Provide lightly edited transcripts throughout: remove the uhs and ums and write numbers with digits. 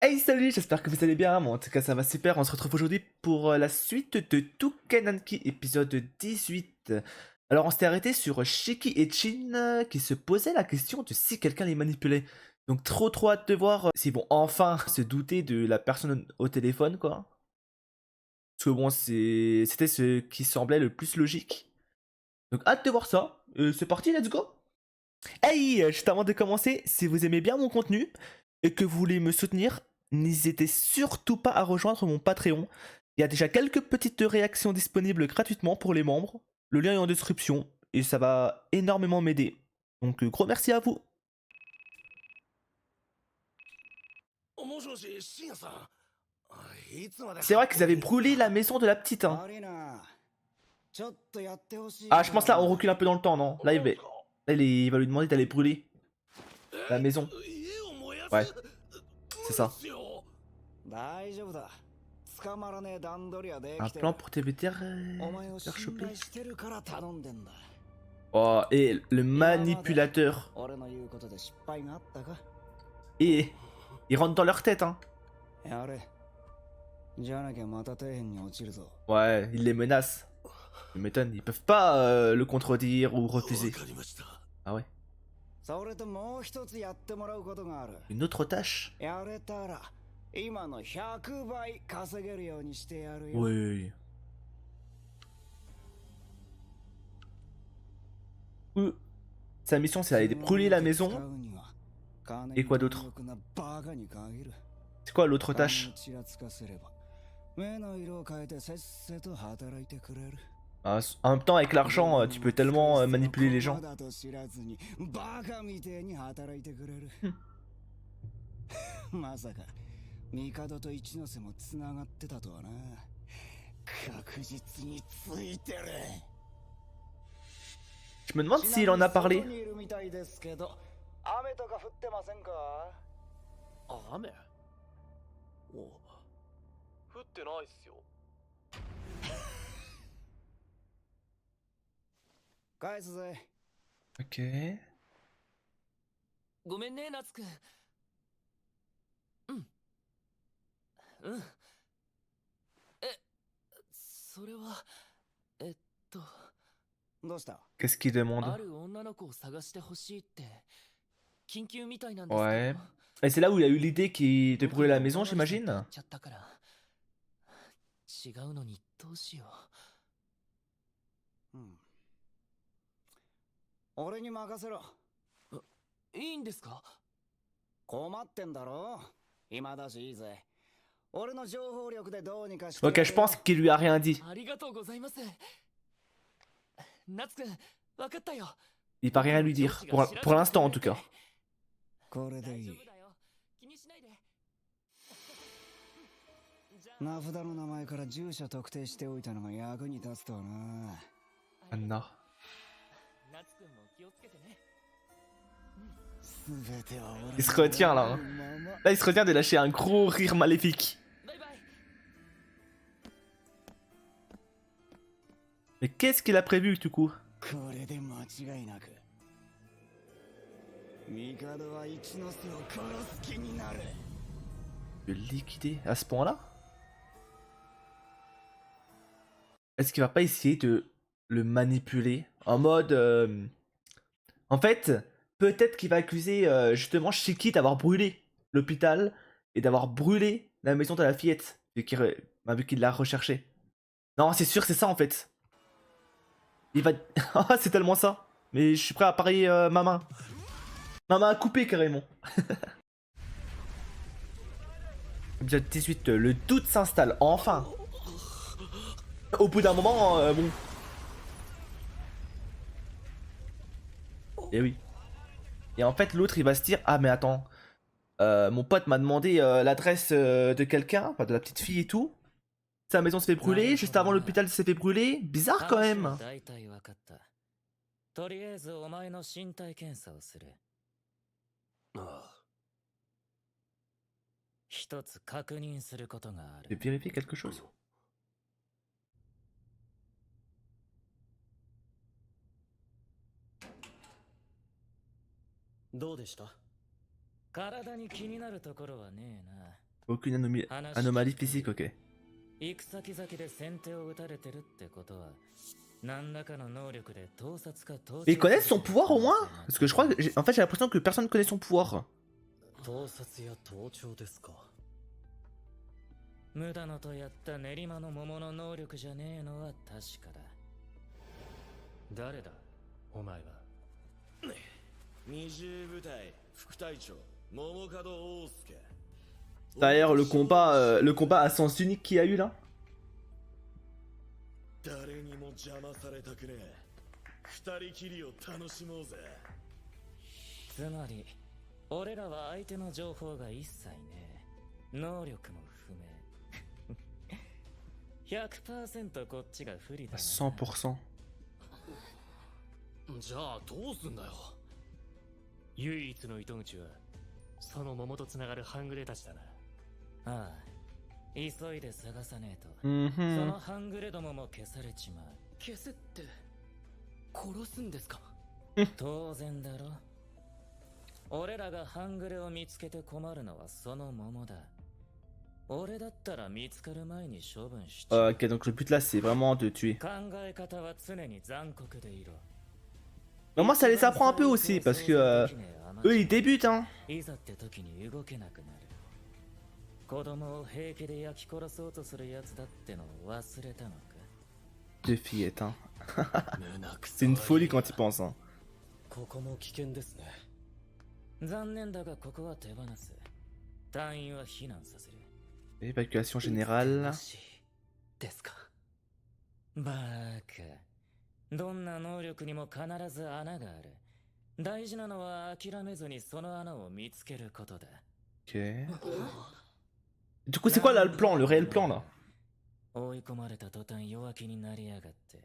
Hey salut, j'espère que vous allez bien, moi en tout cas ça va super, on se retrouve aujourd'hui pour la suite de Toukenanki épisode 18. Alors on s'était arrêté sur Shiki et Chin qui se posaient la question de si quelqu'un les manipulait. Donc trop hâte de voir s'ils vont enfin se douter de la personne au téléphone quoi. Parce que bon c'était ce qui semblait le plus logique. Donc hâte de voir ça, c'est parti, let's go. Hey, juste avant de commencer, si vous aimez bien mon contenu et que vous voulez me soutenir, n'hésitez surtout pas à rejoindre mon Patreon. Il y a déjà quelques petites réactions disponibles gratuitement pour les membres. Le lien est en description et ça va énormément m'aider. Donc gros merci à vous. C'est vrai qu'ils avaient brûlé la maison de la petite. Hein. Ah, je pense là on recule un peu dans le temps, non? Là, il va lui demander d'aller brûler la maison. Ouais, c'est ça. Un plan pour t'éviter de faire choper. Oh, et le manipulateur. Et il rentre dans leur tête, hein. Ouais, il les menace. Je m'étonne, ils peuvent pas le contredire ou refuser. Ah ouais. Une autre tâche. Oui. Sa mission, c'est d'aller brûler la maison. Et quoi d'autre? C'est quoi l'autre tâche? Ah, en même temps, avec l'argent, tu peux tellement manipuler les gens. Hmm. Je me demande s'il en a parlé. 雨お降ってないっすよ。返すぜ。Ok. ごめんね、夏くん。うん。うん。それは、えっと。どうした？ Qu'est-ce qu'il demande? ある女の子を探してほしいって、緊急みたいなんですけど。Ouais. Et c'est là où il a eu l'idée de brûler la maison, j'imagine? ちゃったから。違うのにどうしようん。俺に任せろ。いいんですか？困ってんだろ？今だしいいぜ。俺の情報力でどうにかして。Ok, je pense qu'il lui a rien dit. ありがとうございます。夏くん、わかったよ。 Il va rien lui dire. Pour l'instant, en tout cas. これでいい。名札の名前から住所特定しておいたのが役に立つとはな。Anna. Il se retient là. Hein. Là, il se retient de lâcher un gros rire maléfique. Mais qu'est-ce qu'il a prévu du coup? De liquider à ce point-là? Est-ce qu'il va pas essayer de le manipuler en mode... En fait, peut-être qu'il va accuser justement Shiki d'avoir brûlé l'hôpital et d'avoir brûlé la maison de la fillette, vu qu'il l'a recherché. Non, c'est sûr, c'est ça en fait. Il va... Ah, c'est tellement ça. Mais je suis prêt à parier ma main. Ma main à couper carrément. Épisode 18, le doute s'installe, enfin. Au bout d'un moment, bon. Et oui. Et en fait, l'autre, il va se dire, ah mais attends, mon pote m'a demandé l'adresse de quelqu'un, enfin de la petite fille et tout. Sa maison se fait brûler, juste avant l'hôpital s'est fait brûler. Bizarre quand même. とりあえずお前の身体検査をする。ああ。一つ確認することがある。Je vais vérifier quelque chose. どうでした？体に気になるところはねえな。Aucune anomalie physique, ok. 行く先々で先手を打たれてるってことは何らかの能力で盗撮か盗 Mais ils connaissent son pouvoir au moins? Parce que je crois que en fait j'ai l'impression que personne connaît son pouvoir. 盗撮や盗聴ですか。無駄のとやった練馬の桃の能力じゃねえのは確かだ。誰だお前は。二重部隊副隊長桃門大輔。 D'ailleurs le combat à sens unique qu'il y a eu là. 誰にも邪魔されたくねえ。二人きりを楽しもうぜ。つまり俺らは相手の情報が一切ねえ。能力も不明。100% こっちが不利だな。 100%. じゃあどうすんだよ。唯一の糸口はその桃とつながる半グレたちだな。ああ、急いで探さねえと。そ Mhm. の半グレどもも消されちまう。消せって殺すんですか。当然だろ。俺らが半グレを見つけて困るのはその桃だ。俺だったら見つかる前に処分しちゃう。 Ok, donc le but là c'est vraiment de tuer. 考え方は常に残酷でいろ。 Mais moi ça les apprend un peu aussi parce que eux ils débutent hein. いざって時に動けなくなる。子供を平気で焼き殺そうとするやつだってのを忘れたのか。 De fillettes hein. 胸くそ C'est une folie quand ils pensent hein. ここも危険ですね。残念だがここは手放す。隊員は避難させる。 Évacuation générale. ですか。バーカ。どんな能力にも必ず穴がある。大事なのは諦めずにその穴を見つけることだ。 Ok. Du coup c'est quoi là le plan, le réel plan là? 追い込まれた途端弱気になりやがって。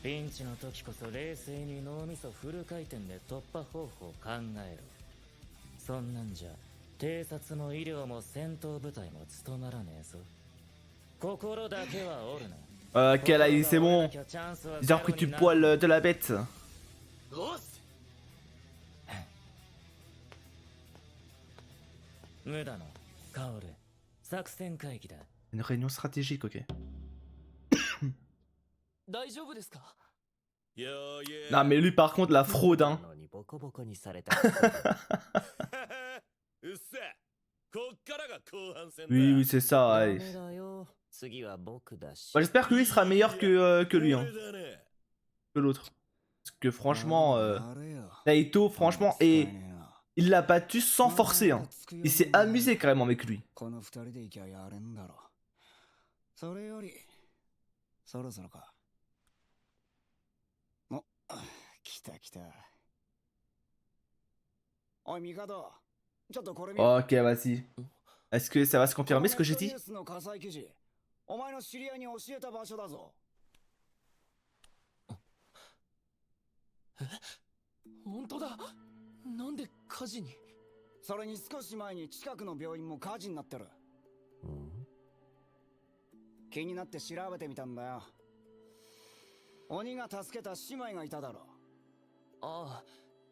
ピンチの時こそ冷静に脳みそフル回転で突破方法を考えろ。そんなんじゃ偵察も医療も戦闘部隊も務まらねえぞ。心だけは折るな。 Ok là c'est bon. Genre que tu poiles de la bête. おっす。無駄の薫作戦会議だ。 Une réunion stratégique, ok. 大丈夫ですか。いやいや。 Non mais lui par contre la fraude hein. のにボコボコにされた。うっせ。こっからが後半戦だ。 Oui oui c'est ça. ダ Ouais. メだよ。次は僕だし。 Bah, j'espère que lui sera meilleur que lui hein. 俺だね。 Que l'autre. Parce que franchement Naito franchement 使え et ねえな il l'a battu sans forcer hein. Il s'est amusé carrément avec lui. この二人で行きゃやれんだろ。それより、そろそろか。お、来た来た。おい、ミカド、ちょっとこれ見ろ。 Ok vas-y. Est-ce que ça va se confirmer ce que j'ai dit? ネットニュースの火災記事、お前の知り合いに教えた場所だぞ。本当だ。なんで火事に。それに少し前に近くの病院も火事になってる。気になって調べてみたんだよ。鬼が助けた姉妹がいただろ。ああ、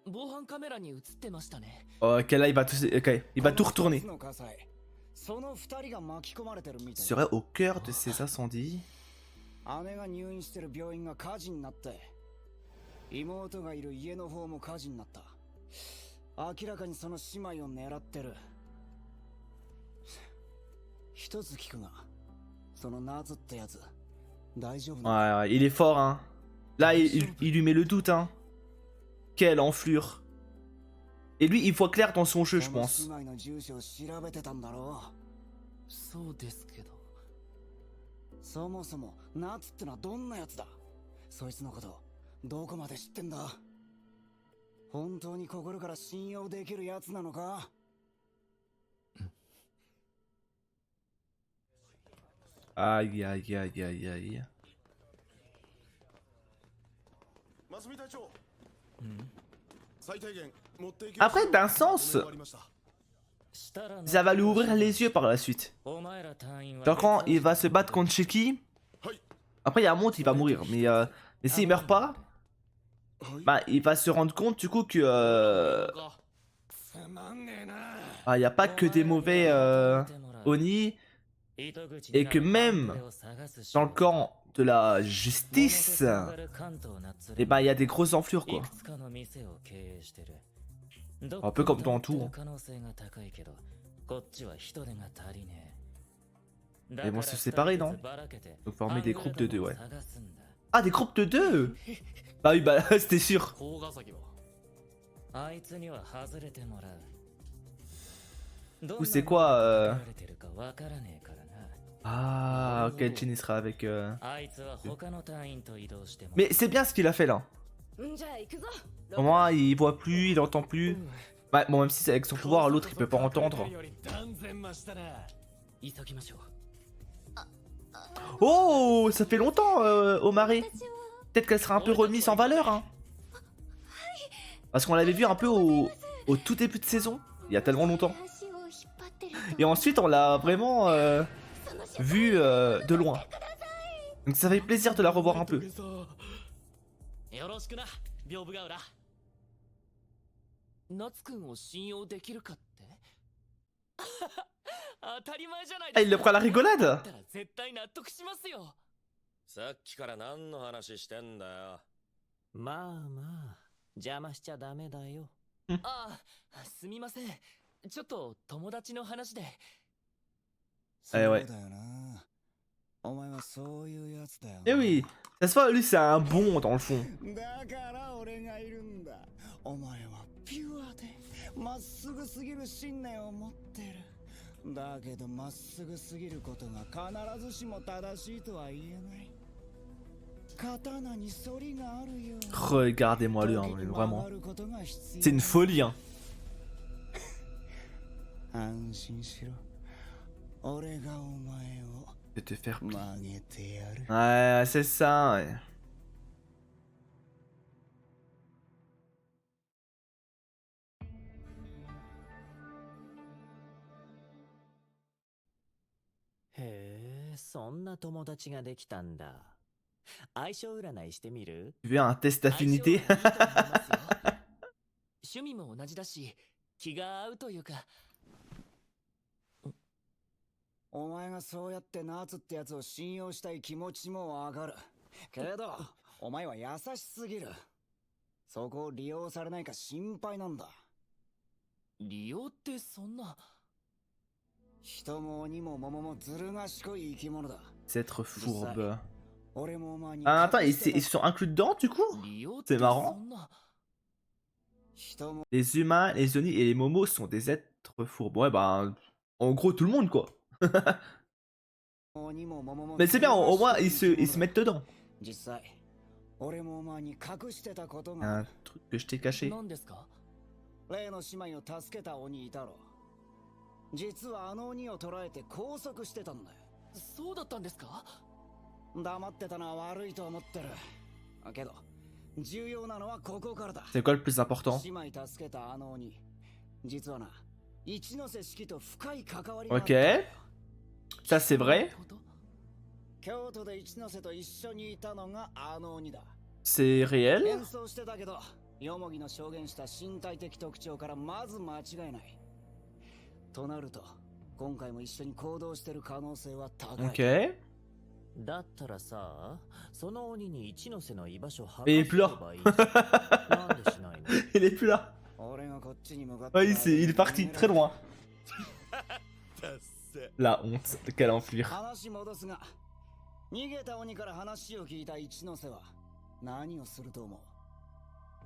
防犯カメラに映ってましたね。 Ok là il va tout retourner. この二つの火災、その二人が巻き込まれてるみたい。 Serait au cœur de ces incendies. 姉が入院してる病院が火事になって、妹がいる家の方も火事になった。明らかにその姉妹を狙ってる。一つ聞くが、そのナズってやつ、大丈夫なの？ Ouais, ouais, il est fort hein. Là il lui met le doute hein. Quelle enflure. Et lui il voit clair dans son jeu je その pense. 姉妹の住所を調べてたんだろそうですけど。う。そもそもナズってのはどんなやつだ？そいつのことどこまで知ってんだ？本当に心から信用できるやつなのか？ Aïe aïe aïe aïe aïe. マスミ隊長。最低限持っていけ。 Après d'un sens, ça va lui ouvrir les yeux par la suite. Genre quand il va se battre contre Shiki, après il y a un moment il va mourir, mais s'il meurt pas, bah il va se rendre compte du coup que つまんねえな。Ah, y a pas que des mauvais Oni, et que même dans le camp de la justice, et ben il y a des grosses enflures quoi. Un peu comme dans tout. Ils vont se séparer, non? Donc former des groupes de deux, ouais. Ah, des groupes de deux? Bah oui, bah c'était sûr. 甲ヶ崎は あいつには外れてもらう。 Ou c'est quoi Ah, Ah, ok, Jin il sera avec... あいつは他の隊員と移動しても Mais c'est bien ce qu'il a fait là. じゃあ行くぞ。 Au moins, il voit plus, il entend plus. Ouais, bon, même si c'est avec son pouvoir, l'autre il peut pas entendre. 断然増したな。急ぎましょう。 Oh, ça fait longtemps, Omare. 私は Peut-être qu'elle sera un peu remise en valeur, hein. Parce qu'on l'avait vu un peu au tout début de saison, il y a tellement longtemps. 足を引っ張ってると Et ensuite, on l'a vraiment vue de loin. Donc ça fait plaisir de la revoir un peu. よろしくな、屏風ヶ浦。夏くんを信用できるかって当たり前じゃない Ah, il le prend à la rigolade. だったら絶対納得しますよ。さっきから何の話してんだよ。まあまあ、邪魔しちゃダメだよ。ああ、すみません。ちょっと友達の話で。そう Eh だ ouais. よな。お前はそういうやつだよな。 Eh oui, ça se voit, lui c'est un bon dans le fond. だから俺がいるんだ。お前はピュアでまっすぐすぎる信念を持ってる。だけどまっすぐすぎることが必ずしも正しいとは言えない。刀に反りがあるよ。 Regardez-moi lui, hein, mais vraiment. C'est une folie, hein. 安心しろ。俺がお前を De te faire plier. 曲げてやる。 Ouais, c'est ça, ouais. Hé, そんな友達ができたんだ。相性占いしてみる？ Tu veux un test d'affinité? 相性はいいと思いますよ趣味も同じだし、気が合うというか。お前がそうやってナーツってやつを信用したい気持ちもわかる。けど、お前は優しすぎる。そこを利用されないか心配なんだ。利用ってそんな。人も鬼も桃もずる賢い生き物だ。 C'est être fourbe. 俺もお前に Ah, attends, ils se sont inclus dedans du coup? 利用って C'est marrant. そんな。人も Les humains, les Oni et les Momos sont des êtres fourbes. Ouais, bah, en gros, tout le monde quoi. 鬼も桃も Mais c'est bien, au moins, ils se mettent dedans. 実際、俺もお前に隠してたこと Un が、 truc que je t'ai caché. 何ですか？例の姉妹を助けた鬼いたろ。実はあの鬼を捕らえて拘束してたんだよ。そうだったんですか？黙ってたのは悪いと思ってる。けど、重要なのはここからだ。 C'est quoi le plus important? 姉妹助けたあの鬼、実はな、一ノ瀬式と深い関わりがあったん Ok. だよ。 Ça c'est vrai. 京都で一ノ瀬と一緒にいたのがあの鬼だ。 C'est réel. 演奏してたけど、ヨモギの証言した身体的特徴からまず間違いない。となると、今回も一緒に行動してる可能性は高い。 Ok. だったらさ、その鬼に一ノ瀬の居場所吐か Et せ il れ pleure. ばいいじゃん。なんでしないの？ Il est plus là. 俺がこっちに向かって Ouais, il est parti très loin. だっせ。 La honte. Quelle enflure. 話戻すが、逃げた鬼から話を聞いた一ノ瀬は何をすると思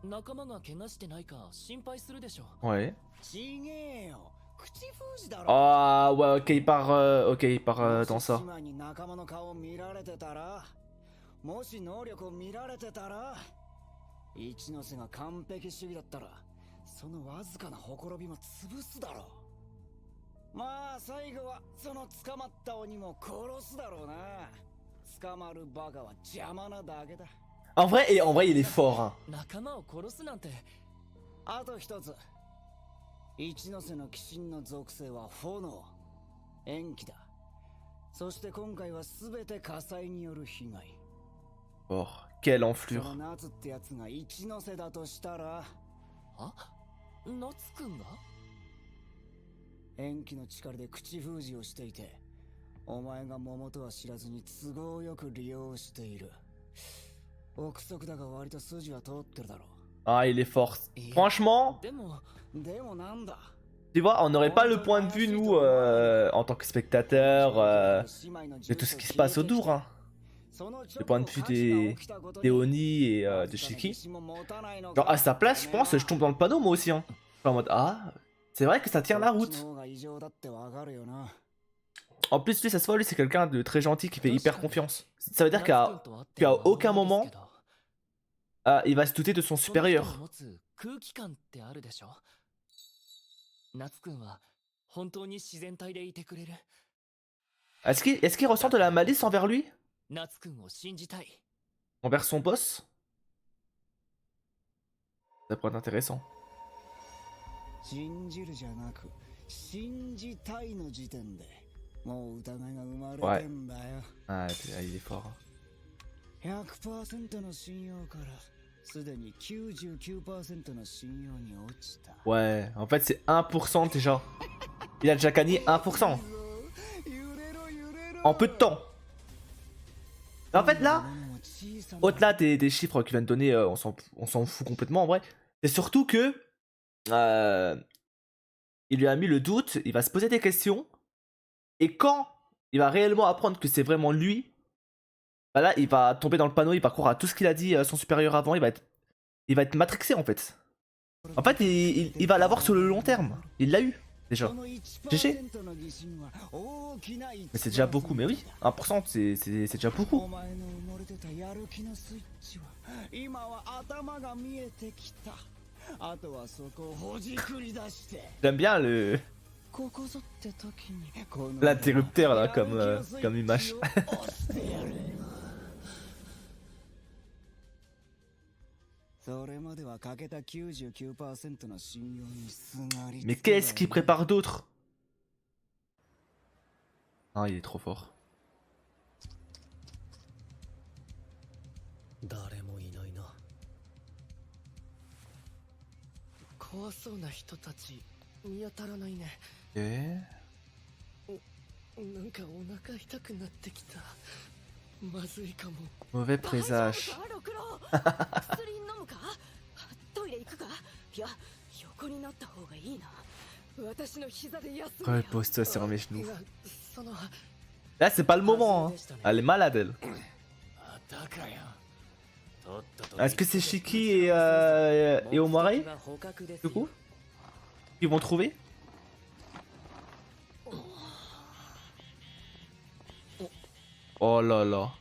う？仲間が怪我してないか心配するでしょ。 Ouais. ちげえよ。口封じだろ。 Ah ouais, ok, il part dans ça. 姉妹に仲間の顔を見られてたら、もし能力を見られてたら、一ノ瀬が完璧主義だったら、そのわずかなほころびも潰すだろう。まあ最後はその捕まった鬼も殺すだろうな。捕まるバカは邪魔なだけだ。 En vrai, il est fort. Hein. 仲間を殺すなんて。あと一つ。一ノ瀬の鬼神の属性は炎、炎気だ。そして今回は全て火災による被害。 Oh, quelle そ enflure. の夏ってやつが一ノ瀬だとしたら、あ、夏くんが？延期の力で口封じをしていて、お前が桃とは知らずに都合よく利用している。憶測だが割と筋は通ってるだろう。 Ah, il est fort. Franchement, でもでもなんだ。 tu vois, on n'aurait pas le point de vue, nous, en tant que spectateurs, de tout ce qui se passe autour. Hein. Le point de vue des Oni et de Shiki. Genre, à sa place, je pense, je tombe dans le panneau, moi aussi. Hein. Je suis en mode, ah, c'est vrai que ça tient la route. En plus, lui, ça se voit, lui, c'est quelqu'un de très gentil qui fait hyper confiance. Ça veut dire qu'à aucun moment, il va se douter de son supérieur. 空気感ってあるでしょ。夏くんは本当に自然体でいてくれる。 Est-ce qu'il ressent de la malice envers lui? 夏くんを信じたい。 Envers son boss? Ça pourrait être intéressant. 信じるじゃなく信じたいの時点でもう疑いが生まれてんだよ。 Ah, il est fort. 100% の信用からすでに 99% の信用に落ちた。 Ouais, en fait, c'est 1% déjà. Il a déjà gagné 1%. En peu de temps. En fait, là, au-delà des chiffres qu'il vient de donner, on s'en fout complètement en vrai. C'est surtout que il lui a mis le doute, il va se poser des questions. Et quand il va réellement apprendre que c'est vraiment lui, bah là, il va tomber dans le panneau, il va croire à tout ce qu'il a dit son supérieur avant, il va être matrixé en fait. En fait, il va l'avoir sur le long terme. Il l'a eu, déjà. GG. Mais c'est déjà beaucoup, mais oui, 1% c'est déjà beaucoup. J'aime bien l'interrupteur là comme image. Mais qu'est-ce qu'il prépare d'autre? Ah, il est trop fort. 誰もいないな。怖そうな人たち見当たらないね。なんかお腹痛くなってきた。まずいかも。 Mauvais présage. 薬飲むか？トイレ行くか？いや、横になった方がいいな。私の膝で休むよ。Repose-toi sur mes genoux. その Là, c'est pas le moment. Hein. Elle est malade, elle. だからよ。 Est-ce que c'est Shiki et Omare du coup ils vont trouver? Oh là là.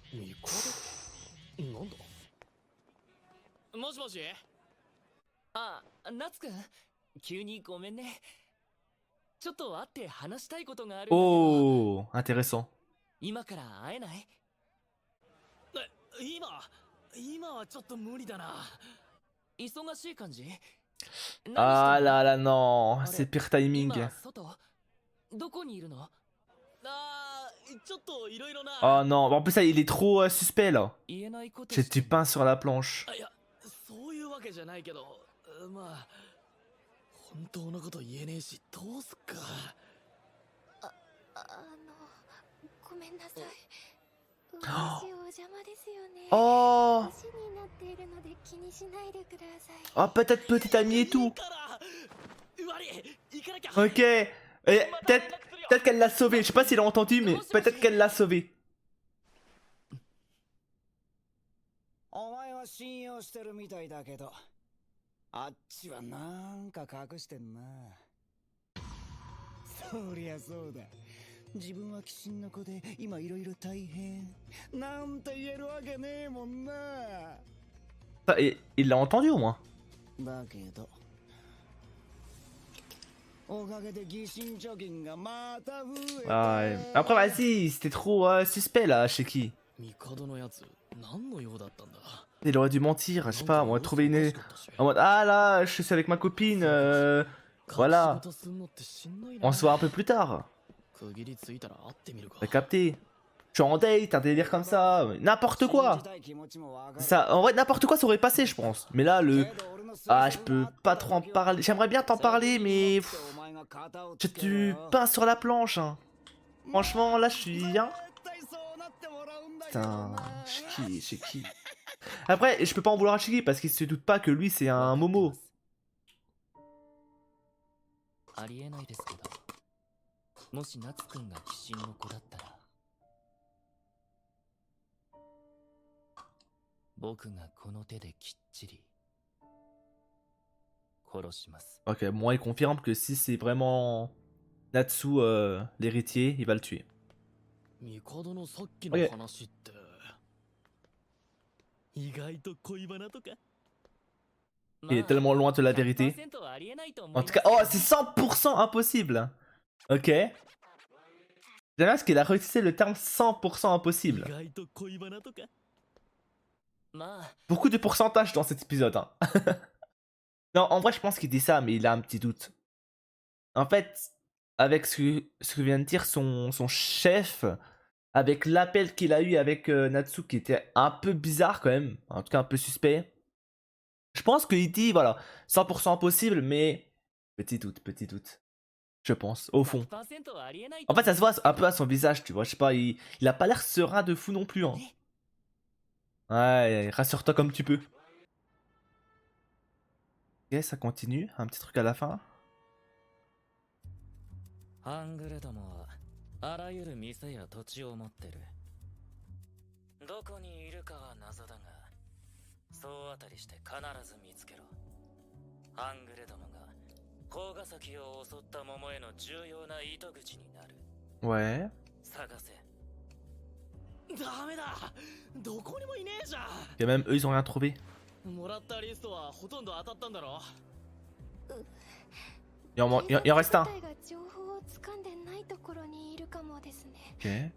なんだ。もしもし。あ、夏くん、急にごめんね。ちょっと会って話したいことがあるんだけど。 Oh, intéressant. 今から会えない？今はちょっと無理だな。忙しい感じ？ Ah là là, non, c'est pire timing. 今外？どこにいるの？ちょっといろいろな。 Oh non, en plus ça, il est trop suspect là. 言えないこと J'ai du pain sur la planche. いや、そういうわけじゃないけど、まあ本当のこと言えねえし、どうすっか。ごめんなさい。私お邪魔ですよね。 Oh, 年になっているので気にしないでください。 oh peut-être petit ami et tout. 悪い、行かなきゃ。 Ok, et peut-être qu'elle l'a sauvé. Je sais pas s'il a entendu, mais peut-être qu'elle l'a sauvé. お前は信用してるみたいだけど、あっちはなんか隠してんな。そりゃそうだ。自分は鬼神の子で今いろいろ大変なんて言えるわけねえもんな。 Il l'a entendu au moins. だけどおかげで疑心貯金がまた増え Ah, ouais. Après, vas-y, c'était trop suspect là, Shiki. 帝のやつ、何の用だったんだ。 Il aurait dû mentir, je sais pas, on va trouver une. En mode, ah là, je suis avec ma copine, voilà. On se voit un peu plus tard. T'as capté? Je suis en date, un délire comme ça, n'importe quoi. Ça, en vrai, n'importe quoi ça aurait passé, je pense. Mais là, ah, je peux pas trop en parler. J'aimerais bien t'en parler, mais Tu peins sur la planche, hein. Franchement, là, je suis... Hein. Putain, Shiki. Après, je peux pas en vouloir à Shiki parce qu'il se doute pas que lui, c'est un Momo. ありえないですけど、もし夏くんが鬼神の子だったら、僕がこの手できっちり殺します。 Ok, moi, il confirme que si c'est vraiment Natsu l'héritier, il va le tuer. 帝のさっきの話って、意外と恋バナとか。 Il est tellement loin de la vérité. En tout cas, oh, c'est 100% impossible. Ok. J'aime bien parce qu'il a réutilisé le terme 100% impossible. Beaucoup de pourcentage dans cet épisode. Hein. Non, en vrai, je pense qu'il dit ça, mais il a un petit doute. En fait, avec ce que vient de dire son chef, avec l'appel qu'il a eu avec Natsu, qui était un peu bizarre quand même, en tout cas un peu suspect. Je pense qu'il dit, voilà, 100% impossible, mais petit doute. Je pense, au fond. En fait, ça se voit un peu à son visage, tu vois. Je sais pas, il a pas l'air serein de fou non plus. Hein. Ouais, rassure-toi comme tu peux. Ok, ça continue. Un petit truc à la fin. ハングレどもはあらゆる店や土地を持ってる。どこにいるかは謎だが、総当たりして必ず見つけろ。ハングレどもが甲ヶ崎を襲った桃への重要な糸口になる。Ouais. 探せ。ダメだ、どこにもいねえじゃん。 Et même eux, ils ont rien trouvé. もらったリストはほとんど当たったんだろ。Il en reste un. 情報を掴んでないところにいるかもですね。 Ok.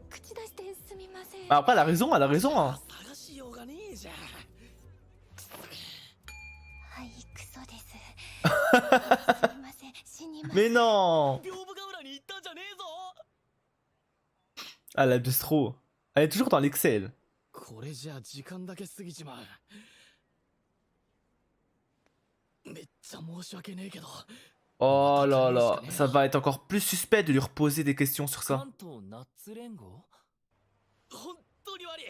口出してすみません。 Bah après, elle a raison. Hein. 探しようがねえじゃん。はい、クソです。すみません、死にます。 Mais non. 屏風ヶ浦に行ったんじゃねえぞ。 Ah, la abuse trop. Elle est toujours dans l'Excel. これじゃ時間だけ過ぎちまう。めっちゃ申し訳ねえけど。 Oh là là, ça va être encore plus suspect de lui reposer des questions sur ça. 関東ナッツ連合？本当に悪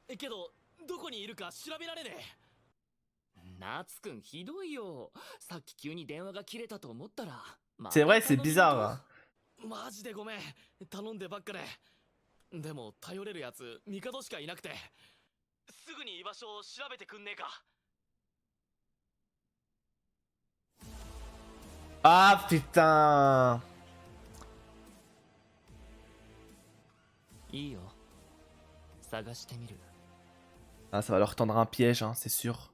い。けどどこにいるか調べられねえ。ナツくんひどいよ。さっき急に電話が切れたと思ったら。C'est vrai, c'est bizarre. マジでごめん。頼んでばっかで。でも頼れるやつ帝しかいなくて。すぐに居場所を調べてくんねえか。 Ah putain. いいよ。探してみる。 Ah, ça va leur tendre un piège, hein, c'est sûr.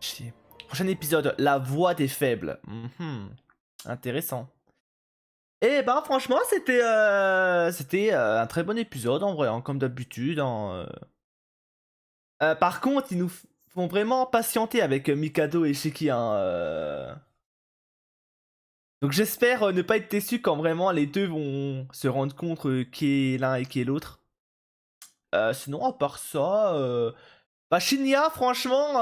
Chier. Prochain épisode, la voix des faibles. Intéressant. Et ben franchement, c'était un très bon épisode en vrai, hein, comme d'habitude. Hein, par contre, ils nous font vraiment patienter avec Mikado et Shiki. Hein, Donc j'espère ne pas être déçu quand vraiment les deux vont se rendre compte qui est l'un et qui est l'autre. Sinon, à part ça, bah, Shinya, franchement,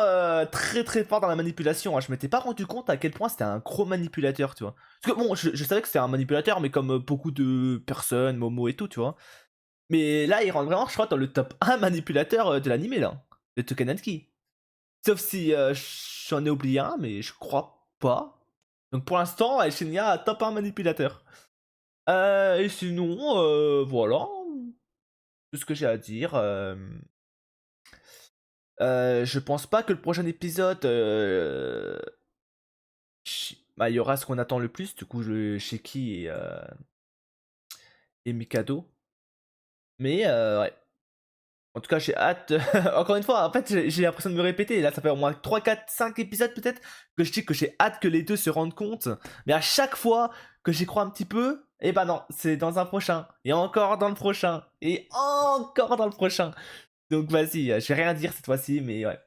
très très fort dans la manipulation. Hein. Je m'étais pas rendu compte à quel point c'était un gros manipulateur, tu vois. Parce que bon, je savais que c'était un manipulateur, mais comme beaucoup de personnes, Momo et tout, tu vois. Mais là, il rentre vraiment, je crois, dans le top 1 manipulateur de l'anime, là, de Tokenanki. Sauf si j'en ai oublié un, mais je crois pas. Donc pour l'instant, Shinya, top 1 manipulateur. Et sinon, voilà. Tout ce que j'ai à dire. Je pense pas que le prochain épisode, bah, il y aura ce qu'on attend le plus, du coup, Shiki et Mikado. Mais ouais. En tout cas, j'ai hâte. Encore une fois, en fait, j'ai l'impression de me répéter. Là, ça fait au moins 3, 4, 5 épisodes peut-être que je dis que j'ai hâte que les deux se rendent compte. Mais à chaque fois que j'y crois un petit peu, et bah non, c'est dans un prochain. Et encore dans le prochain. Et encore dans le prochain. Donc vas-y, je vais rien dire cette fois-ci, mais ouais.